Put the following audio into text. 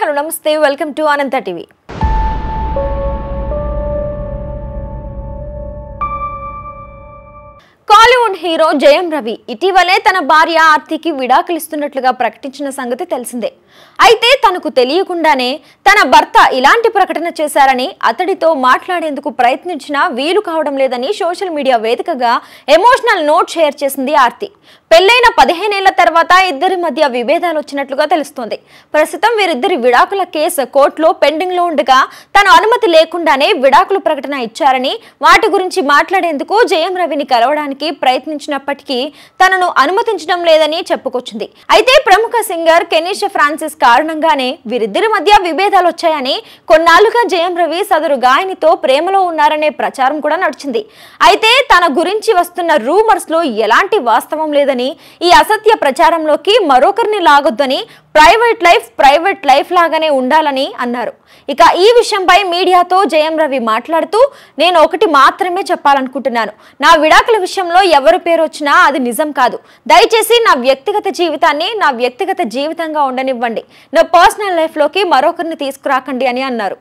Hello నమస్తే welcome to Anantha TV. Kollywood hero Jayam Ravi ఇటీవలే తన భార్య ఆర్తికి విడాకులిస్తున్నట్లుగా ప్రకటించిన సంగతి తెలిసిందే. అయితే తనకు తెలియకుండానే తన భర్త ఇలాంటి ప్రకటన చేశారని అతడితో మాట్లాడేందుకు ప్రయత్నించినా వీలు కావడం లేదని సోషల్ మీడియా వేదికగా ఎమోషనల్ నోట్ షేర్ చేసింది ఆర్తి. పెళ్లైన 15 ఏళ్ల తర్వాత ఇద్దరి మధ్య విభేదాలు వచ్చినట్లుగా తెలుస్తోంది. ప్రస్తుతం వీరిద్దరి విడాకుల కేసు కోర్టులో పెండింగ్ లో ఉండగా తన అనుమతి లేకుండానే విడాకుల ప్రకటన ఇచ్చారని, వాటి గురించి మాట్లాడేందుకు జయం రవిని కలవడానికి ప్రయత్నించినప్పటికీ తనను అనుమతించడం లేదని చెప్పుకొచ్చింది. అయితే ప్రముఖ సింగర్ కెనీషా ఫ్రాన్సిస్ కారణంగానే వీరిద్దరి మధ్య విభేదాలు వచ్చాయని, కొన్నాళ్లుగా జయం రవి సదరు గాయనితో ప్రేమలో ఉన్నారనే ప్రచారం కూడా నడిచింది. అయితే తన గురించి వస్తున్న రూమర్స్ లో ఎలాంటి వాస్తవం లేదని, ఈ అసత్య ప్రచారంలోకి మరొకరిని లాగొద్దని, ప్రైవేట్ లైఫ్ లాగానే ఉండాలని అన్నారు. ఇక ఈ విషయంపై మీడియాతో జయం రవి మాట్లాడుతూ, నేను ఒకటి మాత్రమే చెప్పాలనుకుంటున్నాను. నా విడాకుల విషయంలో ఎవరి పేరు వచ్చినా అది నిజం కాదు. దయచేసి నా వ్యక్తిగత జీవితాన్ని నా వ్యక్తిగత జీవితంగా ఉండనివ్వండి. నా పర్సనల్ లైఫ్ లోకి మరొకరిని తీసుకురాకండి అని అన్నారు.